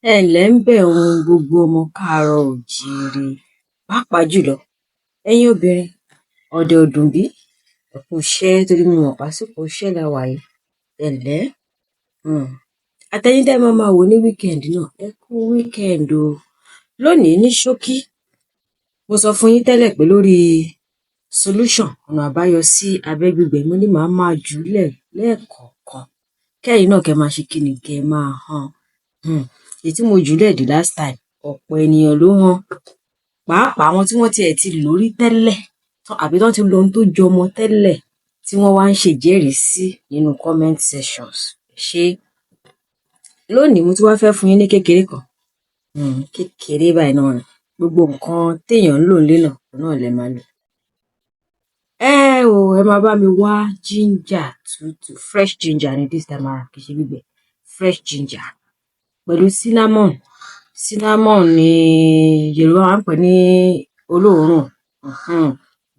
ẹ ǹlẹ́ ń bẹ̀ ohun gbogbo ọmọ káàárọ̀ oòjíire pàápàá jùlọ ẹ̀yin obìnrin ọ̀dẹ̀ ọ̀dùn bí ẹ kú iṣẹ́ torí mo mọ̀ pásìkò iṣẹ́ la wà yìí ẹ ǹlẹ́ àtẹ̀yin tẹ́ máa wò ní wíkẹ́ǹdì náà ẹ kú wíkẹ́ǹdì o. Lónìí ní ṣókí mo sọ fún yín tẹ́lẹ̀ pé lórí solution ọ̀nà àbáyọ sí abẹ́ gbígbẹ mo ní màá máa jùúlẹ̀ lẹ́ẹ̀kọ̀ọ̀kan kẹ́yìn náà kẹ́ máa ṣe kíni kẹ́ máa hàn èyí tí mo jùúlẹ̀ the last time ọ̀pọ̀ ènìyàn ló hàn pàápàá àwọn tí wọ́n tiẹ̀ ti lórí tẹ́lẹ̀ àbí tán ti lo ohun tó jọmọ tẹ́lẹ̀ tí wọ́n wá ń ṣèjẹ́rìí sí nínú comment sections ṣé lónìí mo tún wá fẹ́ fún yín ní kékeré kan kékeré báyìí náà ni gbogbo nǹkan téèyàn ń lò nílé náà lẹ máa lò ẹ máa bá mi wá ginger tútù fresh ginger ní this time around kì í ṣe gbígbẹ fresh ginger pẹ̀lú cinnamon ni Yorùbá máa ń pè ní olóòórùn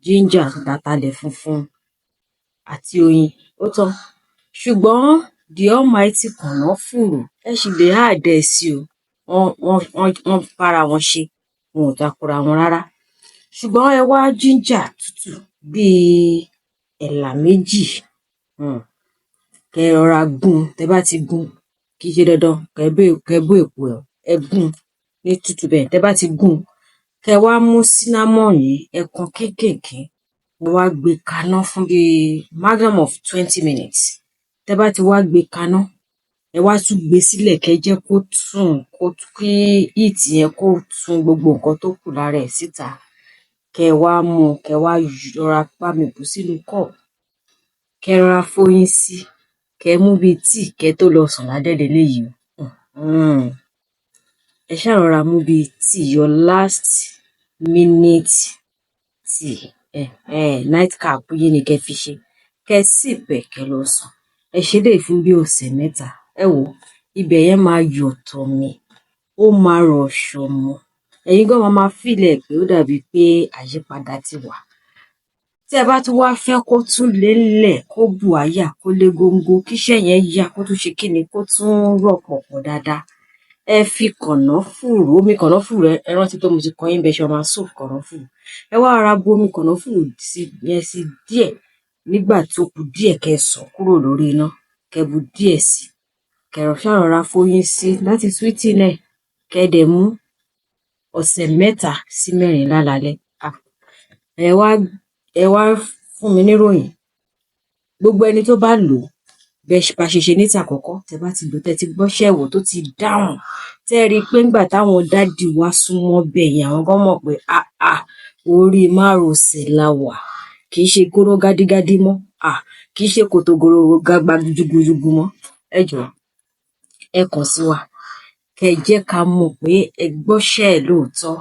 ginger tàtàlẹ̀ funfun àti oyin ó tán ṣùgbọ́n the almighty kànáfùrù ẹ sì lè àdẹ sí o wọ́n bára wọn ṣe wọn ò takora wọn rárá ṣùgbọ́n ẹ wá ginger tútù bíi ẹ̀là méjì kẹ́ rọra gún tẹ́ bá ti gún kì í ṣe dandan kẹ́ bó èpo ẹ gún ní tútù bẹ́ẹ̀ tẹ́ bá ti gún kẹ́ wá mú cinnamon yìí ẹ kan kéékèèké ẹ wá gbé kaná fún bíi maximum of 20 minutes tẹ́ bá ti wá gbé kaná ẹ wá tún gbé sílẹ̀ kẹ́ jẹ́ kó kí heat yẹn kó tún gbogbo nǹkan tó kù lára ẹ̀ síta kẹ́ wá mú kẹ́ wá rọra bá mi bù sínú cup kẹ́ rọra fóyín sí kẹ́ mú bíi tíì kẹ́ tó lọ sùn ládẹ́lẹ̀ léyìí ẹ ṣáà rọra mú bíi tíì your last minute tea night cap yìí ni kẹ́ fi ṣe kẹ́ sip ẹ̀ kẹ́ lọ sùn ẹ ṣe lè fún bí ọ̀sẹ̀ mẹ́ta ẹ wò ibẹ̀ yẹn máa yọ̀tọ̀ mi ó máa rọ̀ ṣọ̀mù ẹ̀yin gan máa fílẹ̀ pé ó dàbí pé àyípadà ti wà tí ẹ bá tún wá fẹ́ kó tún lélẹ̀ kó bù àyà kó lé góńgó kíṣẹ́ yẹn yá kó tún ṣe kíni kó tún rọ̀ pọ̀pọ̀ dáadáa ẹ fi kànáfùrù omi kànáfùrù ẹ rántí pé mo ti kọ́ yín bẹ́ẹ̀ ṣe máa soak kànáfùrù ẹ wá rọra bu omi kànáfùrù yẹn sí díẹ̀ nígbà tó kù díẹ̀ kẹ́ sọ̀ kúrò lórí iná kẹ́ bu díẹ̀ sí kẹ́ ṣàrọ̀ra fóyín sí láti sweeten ẹ̀ kẹ́ dẹ̀ mú ọ̀sẹ̀ 3 sí 4 lálálẹ́ ẹ wá fún mi níròyìn gbogbo ẹni tó bá lò bẹ́ẹ̀ bá ṣe ṣe níta àkọ́kọ́ tẹ́ bá ti lò tẹ́ ti gbọ́ṣẹ́ wò tó ti dáhùn tẹ́ rí i pé ńgbà táwọn dádì wá súnmọ́ bẹ̀yìn àwọn gan mọ̀ pé orí márosẹ̀ la wà kì í ṣe kóró gádígádí mọ́ kì í ṣe kòtògòrò gàgbà jùgùjùgù mọ́ ẹ jọ̀ọ́ ẹ kàn sí wa kẹ́ jẹ́ ká mọ̀ pé ẹ gbọ́ṣẹ́ ẹ̀ lóòótọ́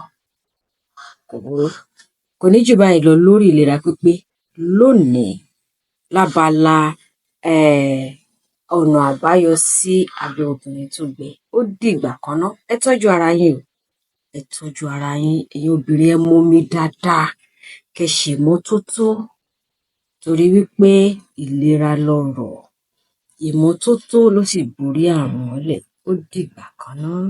kò burú kò ní jù báyìí lọ lórí ìlera pípé lónìí lábala ọ̀nà àbáyọ sí abẹ́ obìnrin tó gbẹ ó dìgbà kan náà ẹ tọ́jú ara yín o ẹ tọ́jú ara yín ẹ̀yin obìnrin ẹ mómi dáadáa kẹ́ ṣèmọ́tótó torí wípé ìlera lọ́rọ̀ ìmọ́tótó ló sì borí àrùn mọ́lẹ̀ ó dìgbà kan náà.